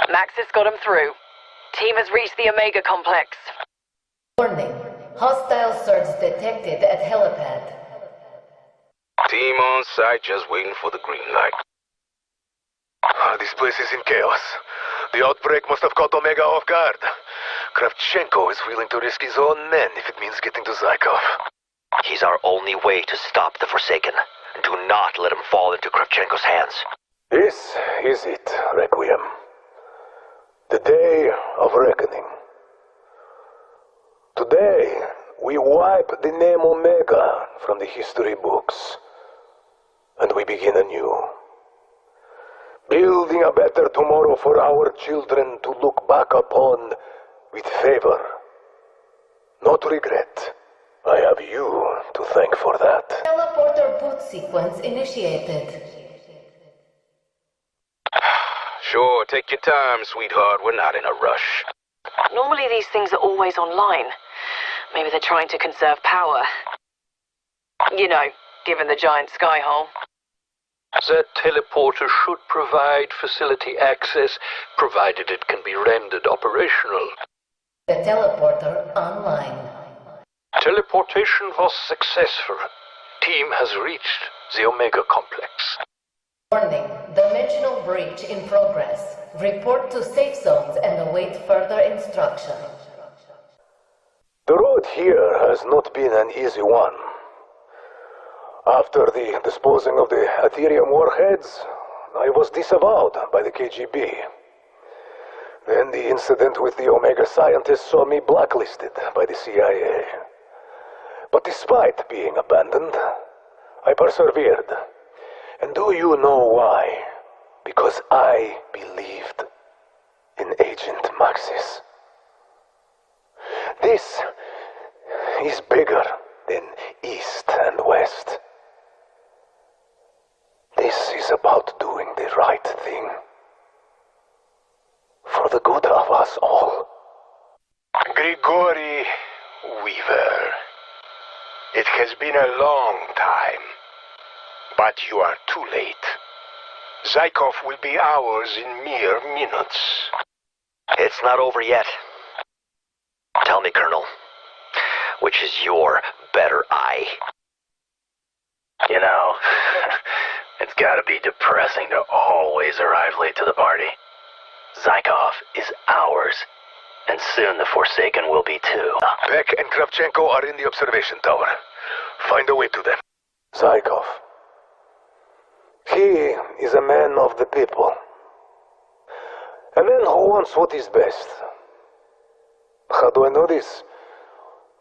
Maxis got him through. Team has reached the Omega complex. Warning. Hostile surge detected at helipad. Team on site, just waiting for the green light. This place is in chaos. The outbreak must have caught Omega off guard. Kravchenko is willing to risk his own men if it means getting to Zykov. He's our only way to stop the Forsaken. Do not let him fall into Kravchenko's hands. This is it, Requiem. The day of reckoning. Today, we wipe the name Omega from the history books. And we begin anew. Building a better tomorrow for our children to look back upon with favor, not regret. I have you to thank for that. Teleporter boot sequence initiated. Sure, take your time, sweetheart. We're not in a rush. Normally these things are always online. Maybe they're trying to conserve power. You know, given the giant sky hole. That teleporter should provide facility access, provided it can be rendered operational. The teleporter online. Teleportation was successful. Team has reached the Omega complex. Warning. Dimensional breach in progress. Report to safe zones and await further instruction. The road here has not been an easy one. After the disposing of the Ethereum warheads, I was disavowed by the KGB. Then the incident with the Omega scientists saw me blacklisted by the CIA. But despite being abandoned, I persevered. And do you know why? Because I believed in Agent Maxis. This is bigger than East and West. This is about doing the right thing. For the good of us all. Grigory Weaver. It has been a long time. But you are too late. Zykov will be ours in mere minutes. It's not over yet. Tell me, Colonel, which is your better eye? You know, it's gotta be depressing to always arrive late to the party. Zykov is ours, and soon the Forsaken will be too. Beck and Kravchenko are in the observation tower. Find a way to them. Zykov. He is a man of the people. A man who wants what is best. How do I know this?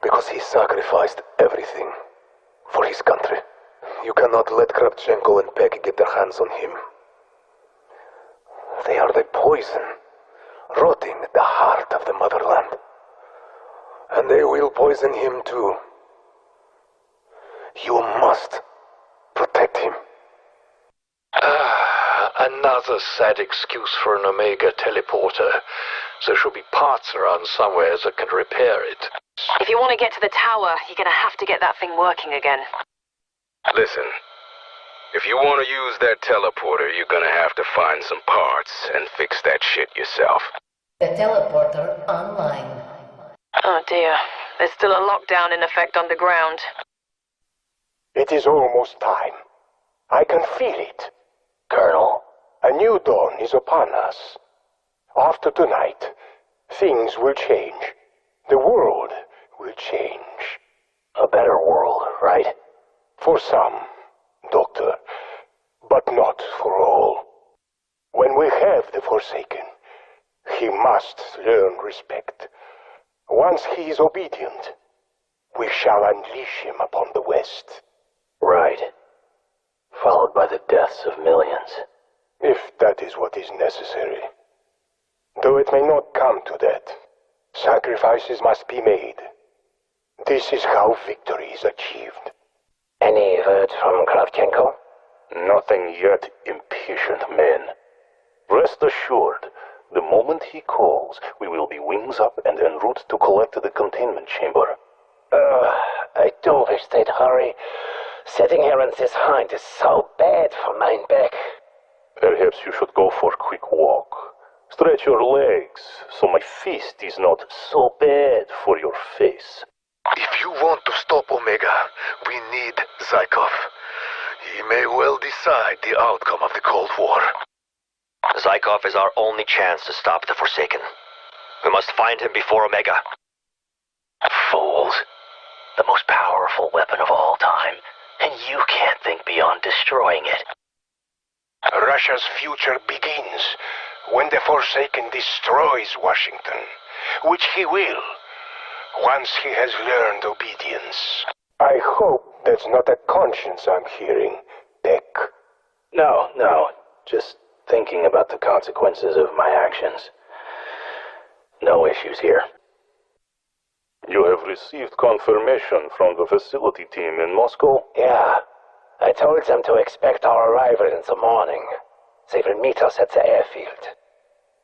Because he sacrificed everything for his country. You cannot let Kravchenko and Peck get their hands on him. They are the poison, rotting at the heart of the motherland. And they will poison him too. You must protect him. Another sad excuse for an Omega teleporter. There should be parts around somewhere that can repair it. If you want to get to the tower, you're going to have to get that thing working again. Listen, if you want to use that teleporter, you're gonna have to find some parts and fix that shit yourself. The teleporter online. Oh dear. There's still a lockdown in effect underground. It is almost time. I can feel it. Colonel, a new dawn is upon us. After tonight, things will change. The world will change. A better world, right? For some, Doctor, but not for all. When we have the Forsaken, he must learn respect. Once he is obedient, we shall unleash him upon the West. Right. Followed by the deaths of millions. If that is what is necessary. Though it may not come to that, sacrifices must be made. This is how victory is achieved. Any word from Kravchenko? Nothing yet, impatient men. Rest assured, the moment he calls, we will be wings up and en route to collect the containment chamber. I do wish they'd hurry. Sitting here in this hind is so bad for mein back. Perhaps you should go for a quick walk. Stretch your legs so my fist is not so bad for your face. If you want to stop Omega, we need Zykov. He may well decide the outcome of the Cold War. Zykov is our only chance to stop the Forsaken. We must find him before Omega. Fools. The most powerful weapon of all time, and you can't think beyond destroying it. Russia's future begins when the Forsaken destroys Washington, which he will, once he has learned obedience. I hope that's not a conscience I'm hearing, Peck. No. Just thinking about the consequences of my actions. No issues here. You have received confirmation from the facility team in Moscow? Yeah. I told them to expect our arrival in the morning. They will meet us at the airfield.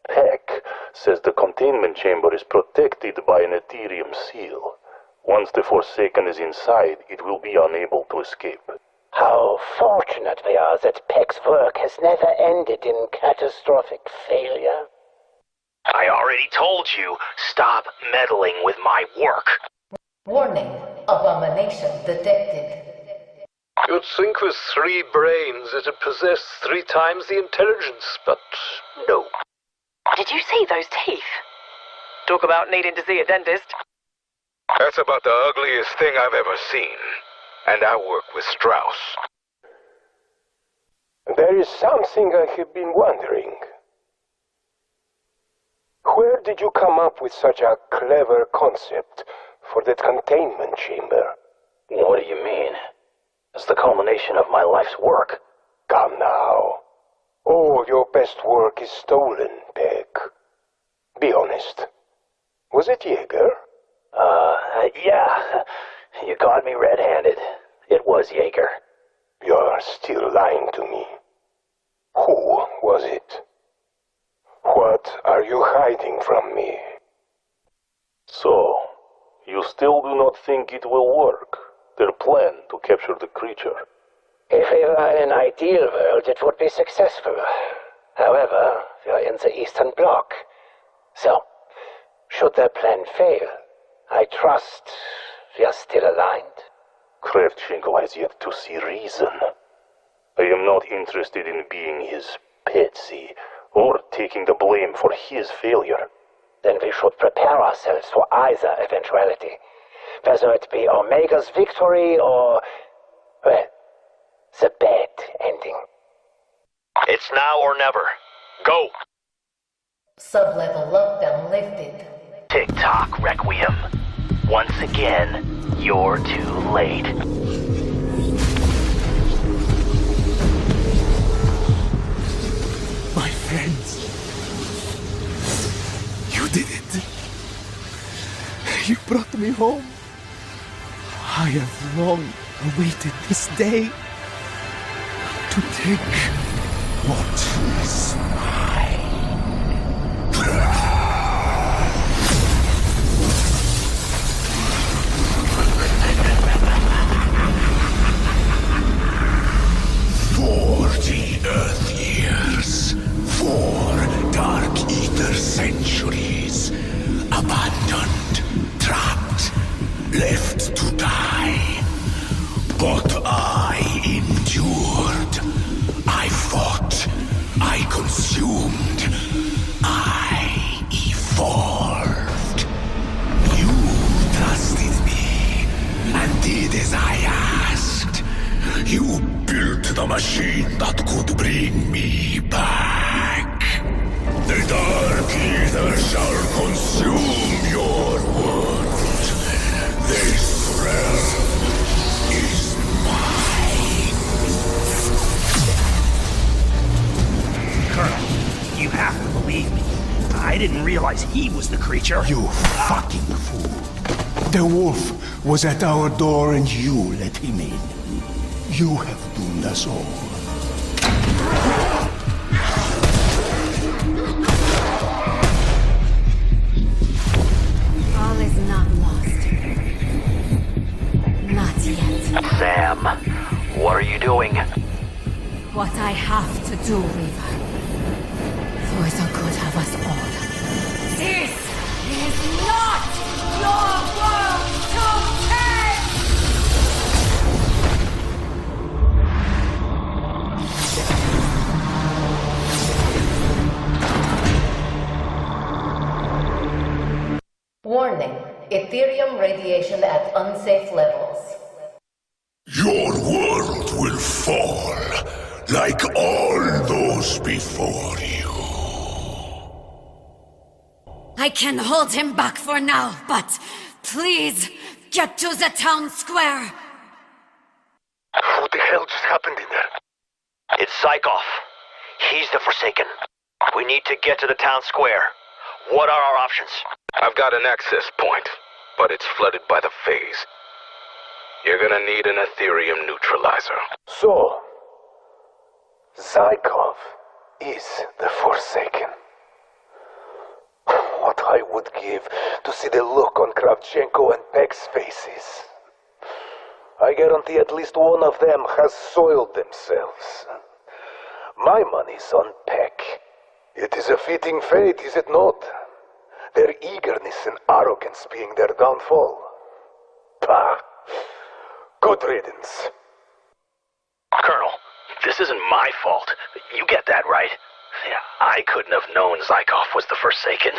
Peck says the containment chamber is protected by an Ethereum seal. Once the Forsaken is inside, it will be unable to escape. How fortunate we are that Peck's work has never ended in catastrophic failure. I already told you, stop meddling with my work. Warning, abomination detected. You'd think with 3 brains it'd possess 3 times the intelligence, but no. Did you see those teeth? Talk about needing to see a dentist. That's about the ugliest thing I've ever seen. And I work with Strauss. There is something I have been wondering. Where did you come up with such a clever concept for that containment chamber? What do you mean? It's the culmination of my life's work. Come now. All your best work is stolen, Peck. Be honest. Was it Jaeger? Yeah. You caught me red-handed. It was Jaeger. You're still lying to me. Who was it? What are you hiding from me? So, you still do not think it will work? Their plan to capture the creature? If we were in an ideal world, it would be successful. However, we are in the Eastern Bloc. So, should their plan fail, I trust we are still aligned. Kravchenko has yet to see reason. I am not interested in being his patsy, or taking the blame for his failure. Then we should prepare ourselves for either eventuality. Whether it be Omega's victory or, well, the bad ending. It's now or never. Go! Sublevel lockdown lifted. Tick-tock, Requiem. Once again, you're too late. My friends, you did it. You brought me home. I have long awaited this day to take what is mine. Earth years, 4 Dark Ether centuries, abandoned, trapped, left to die. But I endured. I fought. I consumed. I evolved. You trusted me and did as I asked. You built the machine that could bring me back. The Dark Ether shall consume your world. This realm is mine. Colonel, you have to believe me. I didn't realize he was the creature. You fucking fool. The wolf was at our door and you let him in. You have doomed us all. All is not lost. Not yet. Sam, what are you doing? What I have to do, Weaver. For the good of us Ethereum radiation at unsafe levels. Your world will fall, like all those before you. I can hold him back for now, but please get to the town square. What the hell just happened in there? It's Zykov. He's the Forsaken. We need to get to the town square. What are our options? I've got an access point, but it's flooded by the phase. You're gonna need an Ethereum neutralizer. So, Zykov is the Forsaken. What I would give to see the look on Kravchenko and Peck's faces. I guarantee at least one of them has soiled themselves. My money's on Peck. It is a fitting fate, is it not? Their eagerness and arrogance being their downfall. Pah! Good riddance. Colonel, this isn't my fault. You get that, right? I couldn't have known Zykov was the Forsaken.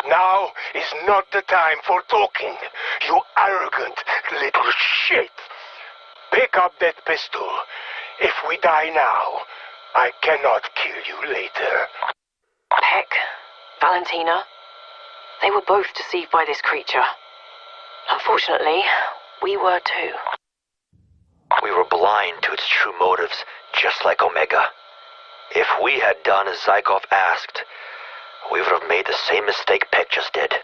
Now is not the time for talking, you arrogant little shit. Pick up that pistol. If we die now, I cannot kill you later. Peck, Valentina, they were both deceived by this creature. Unfortunately, we were too. We were blind to its true motives, just like Omega. If we had done as Zykov asked, we would have made the same mistake Peck just did.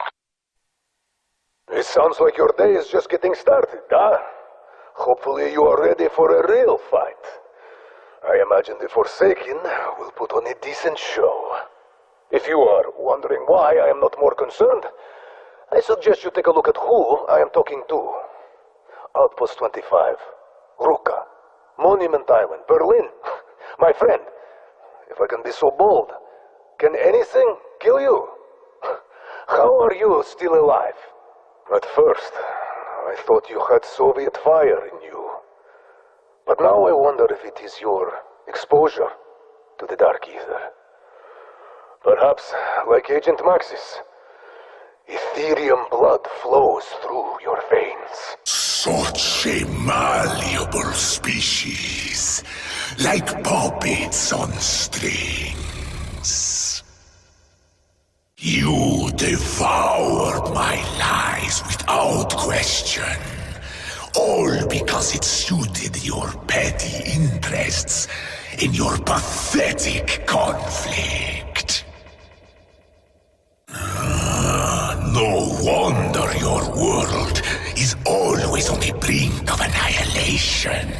It sounds like your day is just getting started, huh? Hopefully you are ready for a real fight. I imagine the Forsaken will put on a decent show. If you are wondering why I am not more concerned, I suggest you take a look at who I am talking to. Outpost 25, Ruka, Monument Island, Berlin. My friend, if I can be so bold, can anything kill you? How are you still alive? At first, I thought you had Soviet fire in you. But now I wonder if it is your exposure to the Dark Ether. Perhaps, like Agent Maxis, Ethereum blood flows through your veins. Such a malleable species, like puppets on strings. You devoured my lies without question, all because it suited your petty interests in your pathetic conflict. No wonder your world is always on the brink of annihilation.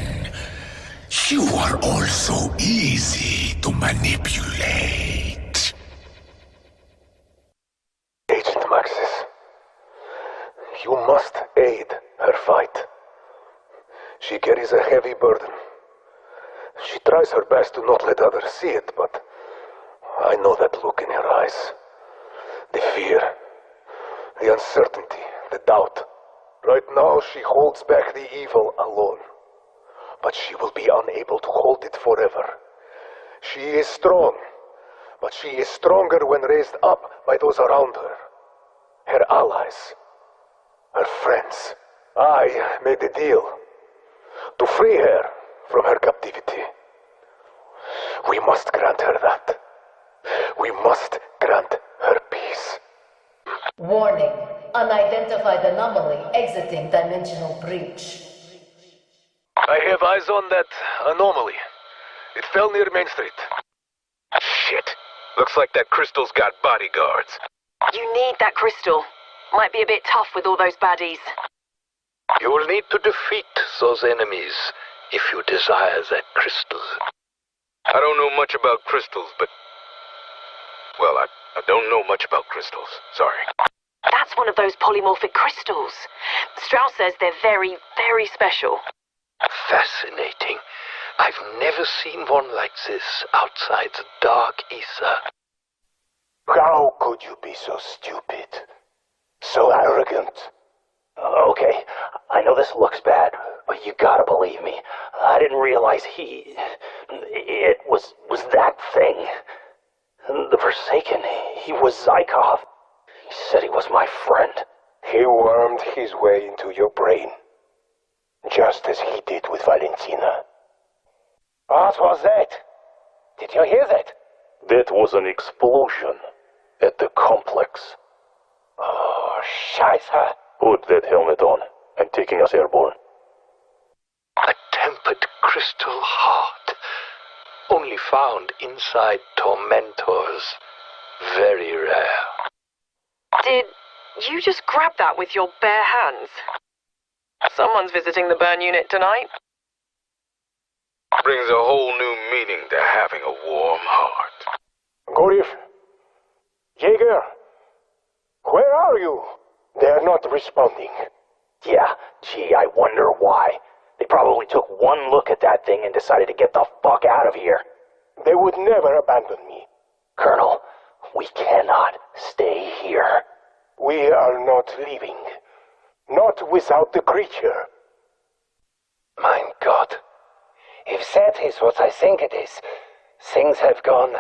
You are all so easy to manipulate. Agent Maxis, you must aid her fight. She carries a heavy burden. She tries her best to not let others see it, but I know that look in her eyes. The fear, the uncertainty, the doubt. Right now she holds back the evil alone. But she will be unable to hold it forever. She is strong, but she is stronger when raised up by those around her. Her allies, her friends. I made a deal to free her from her captivity. We must grant her that. We must grant her peace. Warning. Unidentified anomaly exiting dimensional breach. I have eyes on that anomaly. It fell near Main Street. Shit. Looks like that crystal's got bodyguards. You need that crystal. Might be a bit tough with all those baddies. You will need to defeat those enemies if you desire that crystal. I don't know much about crystals, but... Well, I don't know much about crystals. Sorry. That's one of those polymorphic crystals. Strauss says they're very, very special. Fascinating. I've never seen one like this outside the dark ether. How could you be so stupid? So arrogant? Okay, I know this looks bad, but you gotta believe me. I didn't realize it was that thing. The Forsaken, he was Zykov. He said he was my friend. He wormed his way into your brain, just as he did with Valentina. What was that? Did you hear that? That was an explosion at the complex. Oh, Scheiße. Put that helmet on. I'm taking us airborne. A tempered crystal heart, only found inside tormentors. Very rare. Did you just grab that with your bare hands? Someone's visiting the burn unit tonight. Brings a whole new meaning to having a warm heart. Gorif, Jaeger, where are you? They're not responding. Yeah, gee, I wonder why. They probably took one look at that thing and decided to get the fuck out of here. They would never abandon me. Colonel, we cannot stay here. We are not leaving. Not without the creature. Mein Gott. If that is what I think it is, things have gone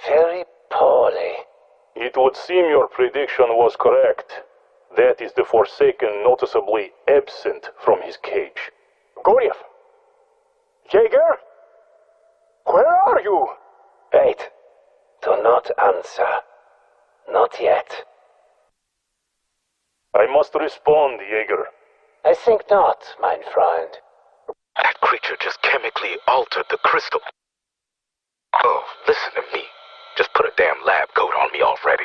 very poorly. It would seem your prediction was correct. That is the Forsaken noticeably absent from his cage. Goriev! Jaeger? Where are you? Wait. Do not answer. Not yet. I must respond, Jaeger. I think not, mein friend. That creature just chemically altered the crystal. Oh, listen to me. Just put a damn lab coat on me already.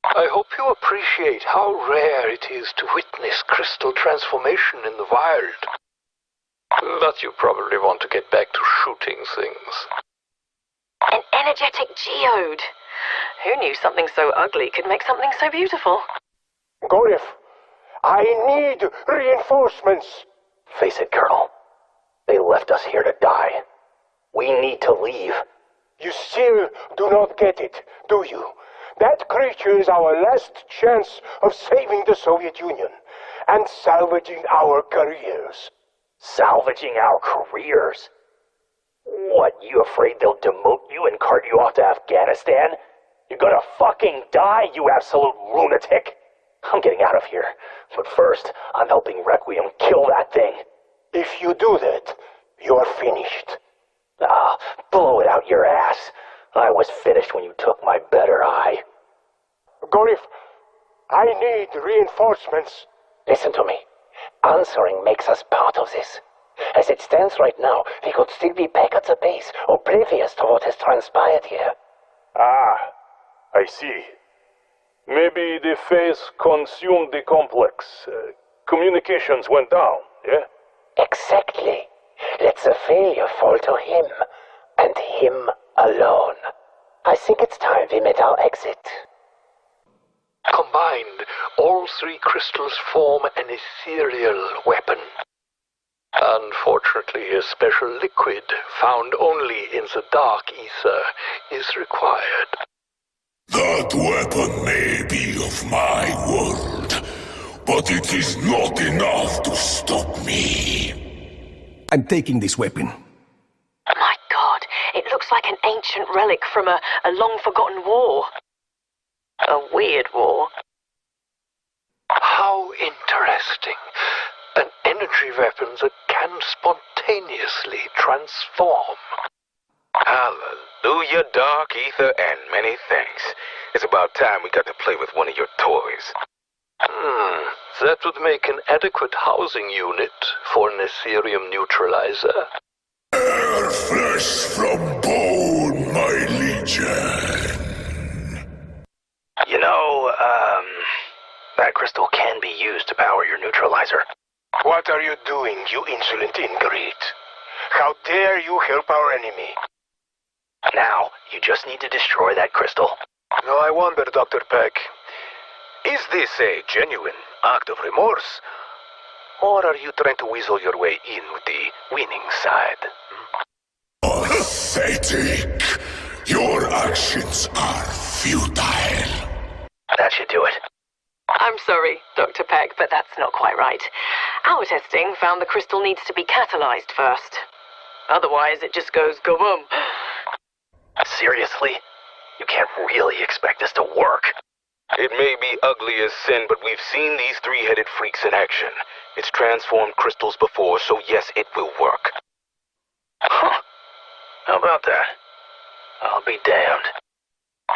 I hope you appreciate how rare it is to witness crystal transformation in the wild. But you probably want to get back to shooting things. An energetic geode. Who knew something so ugly could make something so beautiful? Goriev, I need reinforcements. Face it, Colonel. They left us here to die. We need to leave. You still do not get it, do you? That creature is our last chance of saving the Soviet Union and salvaging our careers. Salvaging our careers? What, you afraid they'll demote you and cart you off to Afghanistan? You're gonna fucking die, you absolute lunatic! I'm getting out of here. But first, I'm helping Requiem kill that thing. If you do that, you're finished. Ah, blow it out your ass. I was finished when you took my better eye. Goriev, I need reinforcements. Listen to me. Answering makes us part of this. As it stands right now, we could still be back at the base, oblivious to what has transpired here. Ah, I see. Maybe the phase consumed the complex. Communications went down, yeah? Exactly. Let the failure fall to him, and him alone. I think it's time we made our exit. Combined, all three crystals form an ethereal weapon. Unfortunately, a special liquid found only in the dark ether is required. That weapon may be of my world, but it is not enough to stop me. I'm taking this weapon. My God, it looks like an ancient relic from a long-forgotten war. A weird war. How interesting. An energy weapon that can spontaneously transform. Hallelujah, dark ether, and many thanks. It's about time we got to play with one of your toys. That would make an adequate housing unit for an Ethereum neutralizer. Air flesh from bone, my legion. You know, that crystal can be used to power your neutralizer. What are you doing, you insolent ingrate? How dare you help our enemy? Now, you just need to destroy that crystal. Now I wonder, Dr. Peck, is this a genuine act of remorse? Or are you trying to weasel your way in with the winning side? Pathetic. Your actions are futile. That should do it. I'm sorry, Dr. Peck, but that's not quite right. Our testing found the crystal needs to be catalyzed first. Otherwise, it just goes go-boom. Seriously? You can't really expect this to work. It may be a ugly as sin, but we've seen these three-headed freaks in action. It's transformed crystals before, so yes, it will work. Huh. How about that? I'll be damned.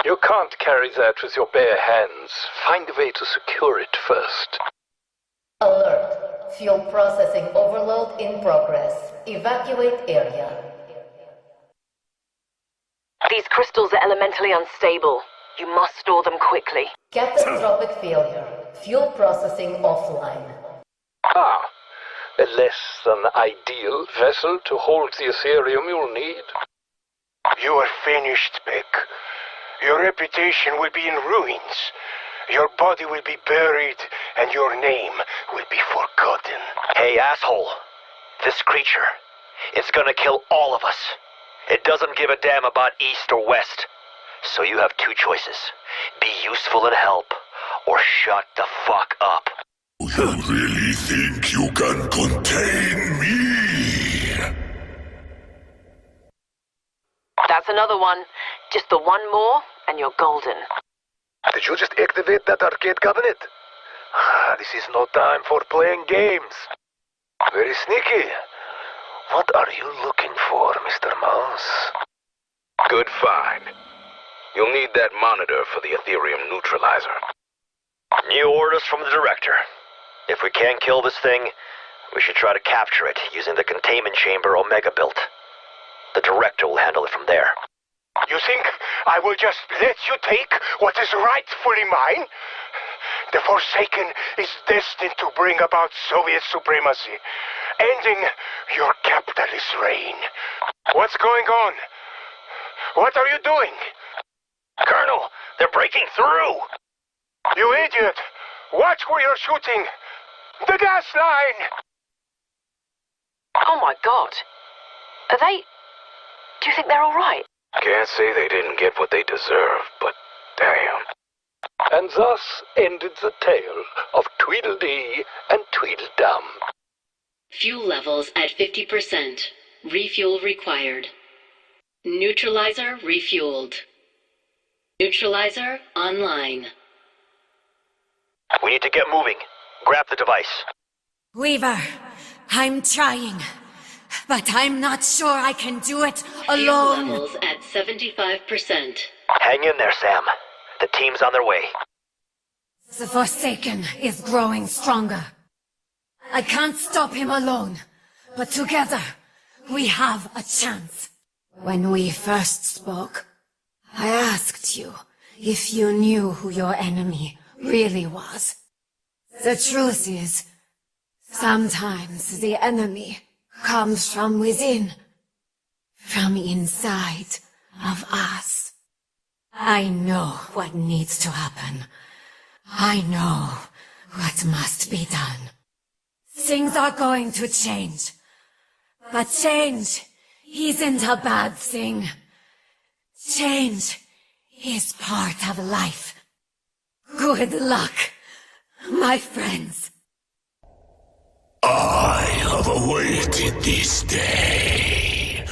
You can't carry that with your bare hands. Find a way to secure it first. Alert. Fuel processing overload in progress. Evacuate area. These crystals are elementally unstable. You must store them quickly. Catastrophic failure. Fuel processing offline. Ah, a less than ideal vessel to hold the Ethereum you'll need. You are finished, Beck. Your reputation will be in ruins. Your body will be buried, and your name will be forgotten. Hey, asshole. This creature, it's gonna kill all of us. It doesn't give a damn about east or west. So you have two choices. Be useful and help, or shut the fuck up. You really think you can contain me? That's another one. Just the one more, and you're golden. Did you just activate that arcade cabinet? This is no time for playing games. Very sneaky. What are you looking for, Mr. Mouse? Good find. You'll need that monitor for the Ethereum neutralizer. New orders from the director. If we can't kill this thing, we should try to capture it using the containment chamber Omega built. The director will handle it from there. You think I will just let you take what is rightfully mine? The Forsaken is destined to bring about Soviet supremacy, ending your capitalist reign. What's going on? What are you doing? Colonel, they're breaking through! You idiot! Watch where you're shooting! The gas line! Oh my god. Are they... Do you think they're alright? Can't say they didn't get what they deserve, but damn. And thus ended the tale of Tweedledee and Tweedledum. Fuel levels at 50%. Refuel required. Neutralizer refueled. Neutralizer online. We need to get moving. Grab the device. Weaver, I'm trying, but I'm not sure I can do it alone. Fuel levels at 75%. Hang in there, Sam. The team's on their way. The Forsaken is growing stronger. I can't stop him alone, but together we have a chance. When we first spoke, I asked you if you knew who your enemy really was. The truth is, sometimes the enemy comes from within, from inside of us. I know what needs to happen. I know what must be done. Things are going to change. But change isn't a bad thing. Change is part of life. Good luck, my friends. I have awaited this day.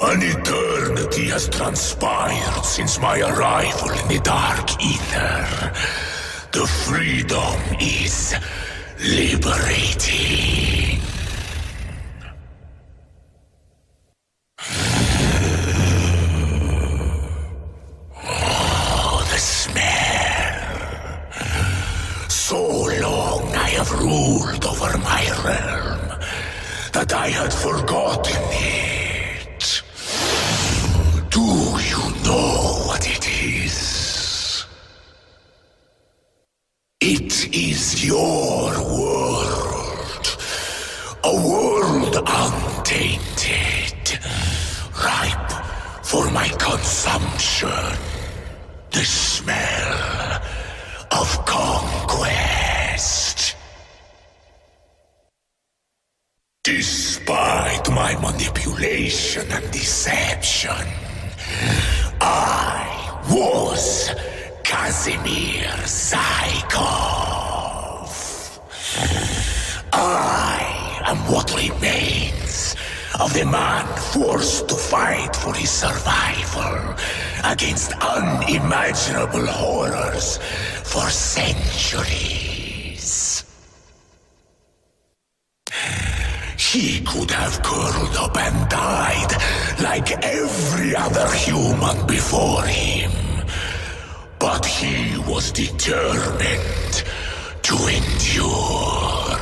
An eternity has transpired since my arrival in the Dark Ether. The freedom is liberating. Oh, the smell. So long I have ruled over my realm that I had forgotten it. Do you know what it is? It is your world. A world untainted. Ripe for my consumption. The smell of conquest. Despite my manipulation and deception, I was Casimir Zykov. I am what remains of the man forced to fight for his survival against unimaginable horrors for centuries. He could have curled up and died like every other human before him. But he was determined to endure.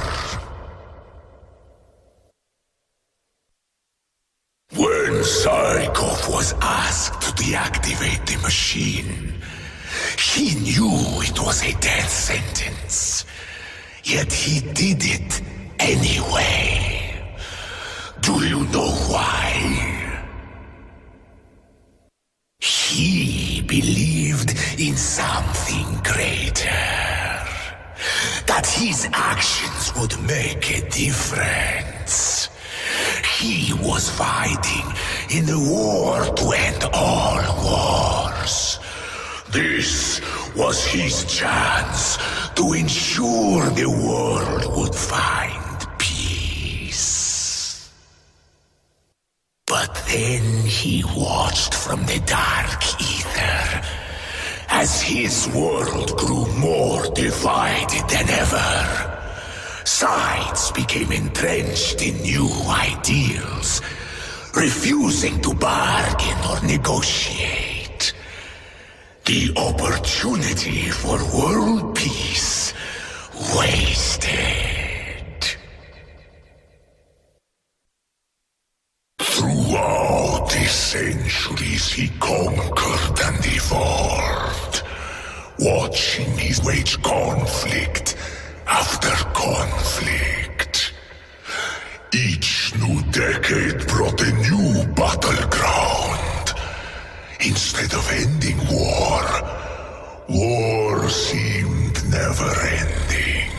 When Zykov was asked to deactivate the machine, he knew it was a death sentence. Yet he did it anyway. Do you know why? He believed in something greater. That his actions would make a difference. He was fighting in a war to end all wars. This was his chance to ensure the world would find peace. But then he watched from the dark ether as his world grew more divided than ever. Sides became entrenched in new ideals, refusing to bargain or negotiate. The opportunity for world peace wasted. Throughout the centuries he conquered and evolved, watching his wage conflict after conflict. Each new decade brought a new battleground. Instead of ending war, war seemed never-ending.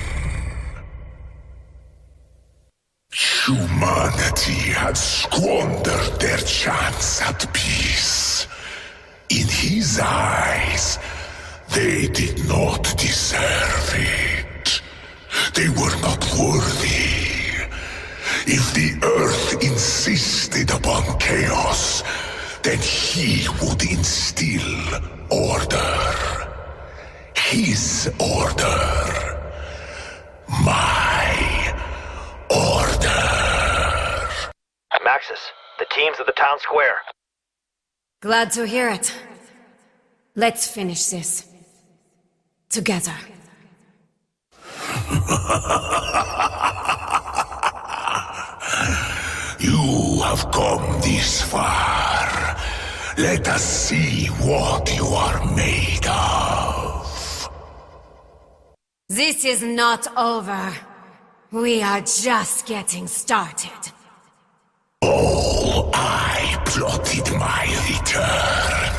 Humanity had squandered their chance at peace. In his eyes, they did not deserve it. They were not worthy. If the Earth insisted upon chaos, then he would instill order. His order. My order. Maxis, the team's at the town square. Glad to hear it. Let's finish this. Together. You have come this far. Let us see what you are made of. This is not over. We are just getting started. Oh, I plotted my return.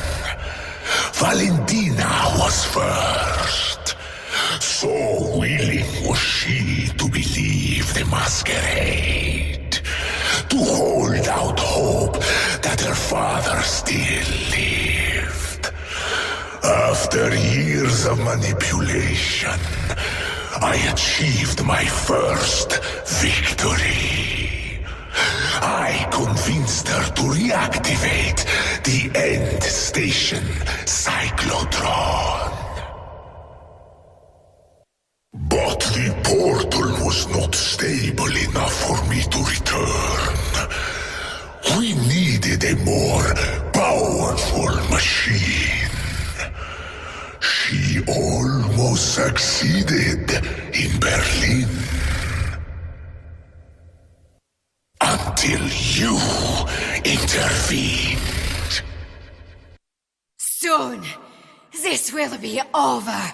Valentina was first. So willing was she to believe the masquerade, to hold out hope that her father still lived. After years of manipulation, I achieved my first victory. I convinced her to reactivate the end station cyclotron. But the portal was not stable enough for me to return. We needed a more powerful machine. She almost succeeded in Berlin. Until you intervened. Soon, this will be over.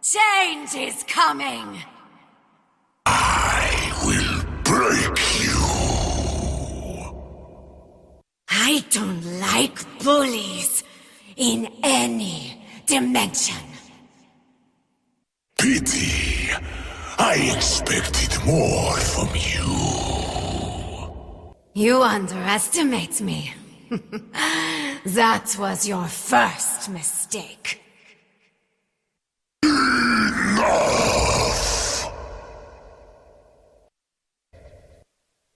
Change is coming! I will break you. I don't like bullies in any dimension. Pity. I expected more from you. You underestimate me. That was your first mistake. Enough!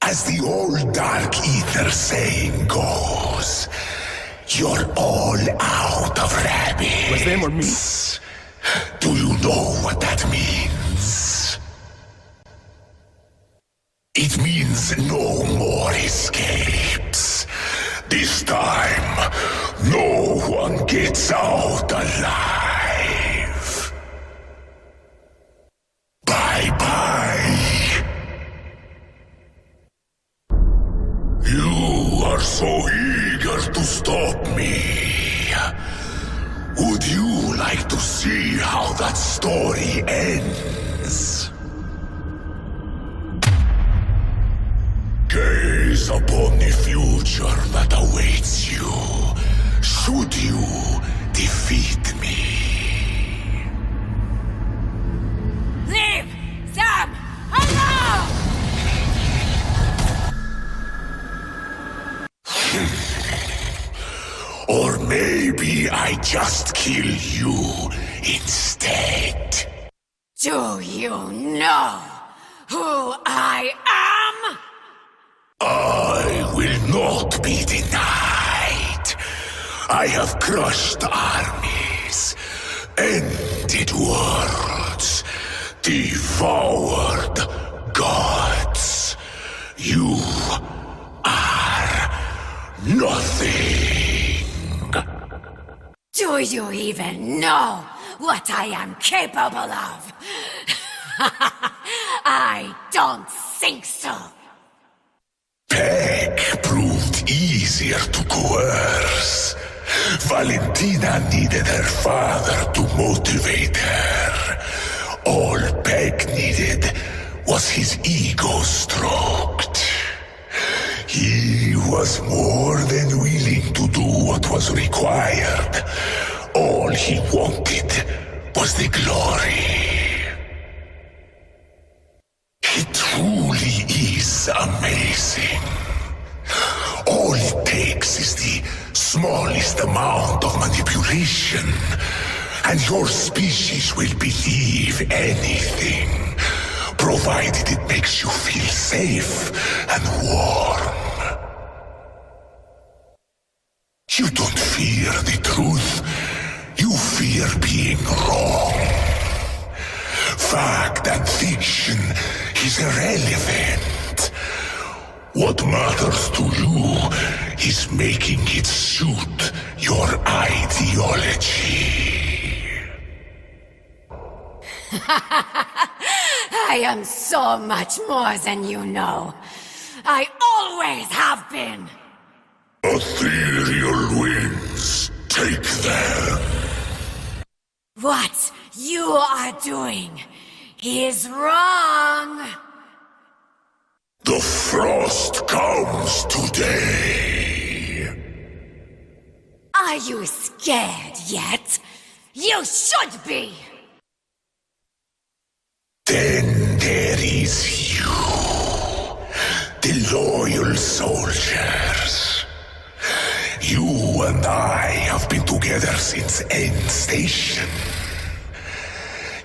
As the old dark ether saying goes, You're all out of rabbits. Was them or me? Do you know what that means? It means no more escapes. This time, no one gets out alive. Bye-bye. You are so eager to stop me. Would you like to see how that story ends? Gaze upon the future that awaits you, should you defeat me. Leave them alone! Or maybe I just kill you instead. Do you know who I am? I will not be denied. I have crushed armies, ended worlds, devoured gods. You are nothing. Do you even know what I am capable of? I don't think so. Peg proved easier to coerce. Valentina needed her father to motivate her. All Peg needed was his ego stroked. He was more than willing to do what was required. All he wanted was the glory. He truly is amazing. All it takes is the smallest amount of manipulation, and your species will believe anything, provided it makes you feel safe and warm. You don't fear the truth. You fear being wrong. Fact and fiction is irrelevant. What matters to you is making it suit your ideology. I am so much more than you know. I always have been. Ethereal wings, take them. What you are doing is wrong. The frost comes today. Are you scared yet? You should be. Then there is you, the loyal soldiers. You and I have been together since End Station.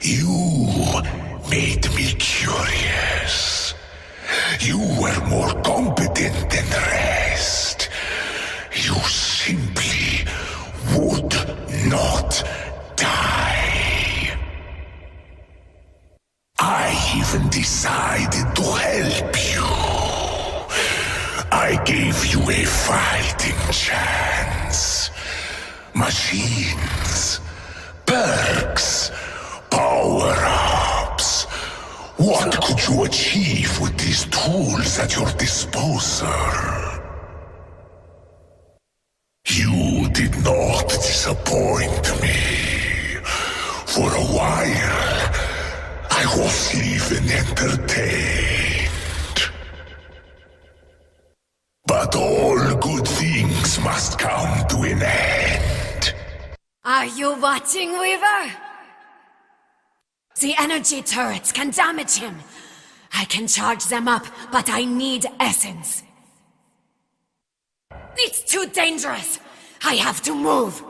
You made me curious. You were more competent than the rest. You simply would not die. I even decided to help you. I gave you a fighting chance. Machines, perks, power-ups. What could you achieve with these tools at your disposal? You did not disappoint me. For a while, I was even entertained. But all good things must come to an end. Are you watching, Weaver? The energy turrets can damage him. I can charge them up, but I need essence. It's too dangerous. I have to move.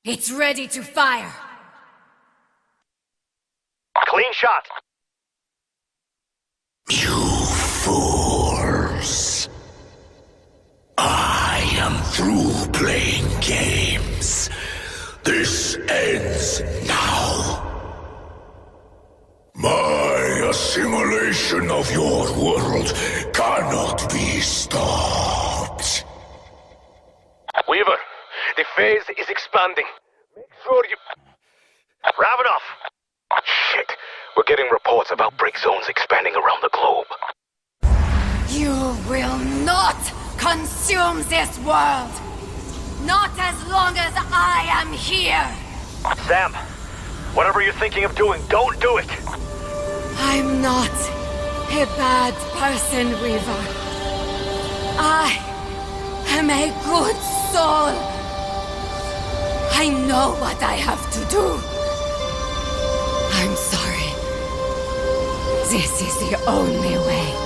It's ready to fire. Clean shot. You fools. I am through playing games. This ends now. My assimilation of your world cannot be stopped. Weaver, the phase is expanding. Make sure you... Wrap it up! Shit, we're getting reports about break zones expanding around the globe. You will not consume this world! Not as long as I am here! Sam, whatever you're thinking of doing, don't do it! I'm not a bad person, Weaver. I am a good soul. I know what I have to do. I'm sorry. This is the only way.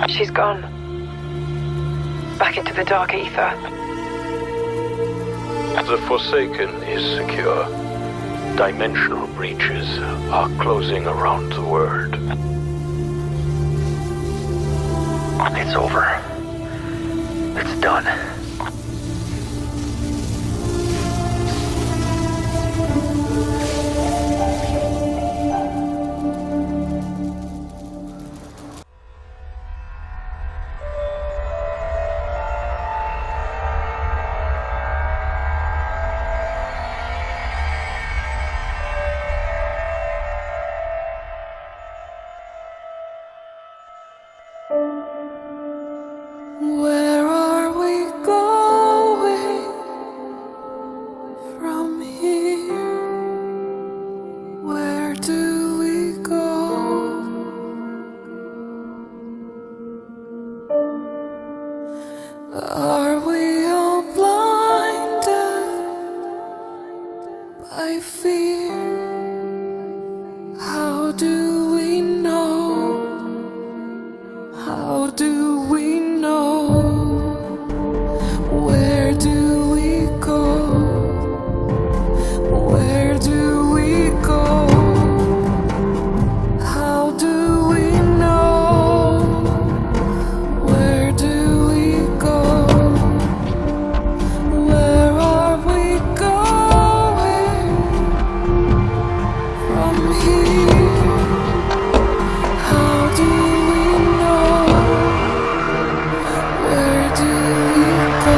She's gone. Back into the dark ether. The Forsaken is secure. Dimensional breaches are closing around the world. It's over. It's done. Where are we going from here? Where do we go? Are we all blinded by fear? How do we know? How do we know? Where do we go? Where do we go? How do we know? Where do we go? Where are we going from here? How do we know? Where do we go?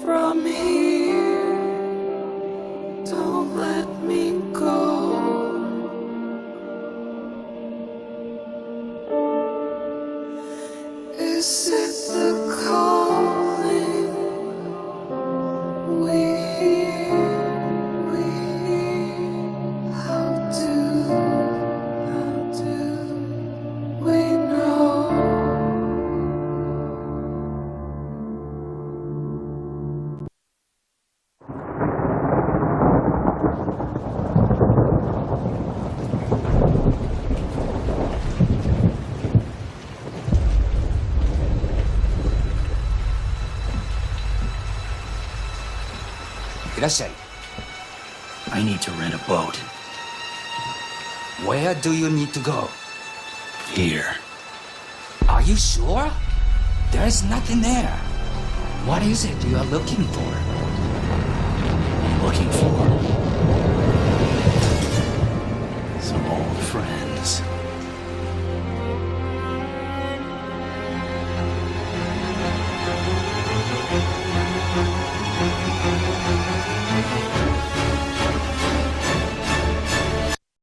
From here, don't let me go. Is it the calling we hear? We hear. How do we know? Listen. I need to rent a boat. Where do you need to go? Here. Are you sure? There's nothing there. What is it you are looking for? I'm looking for some old friends.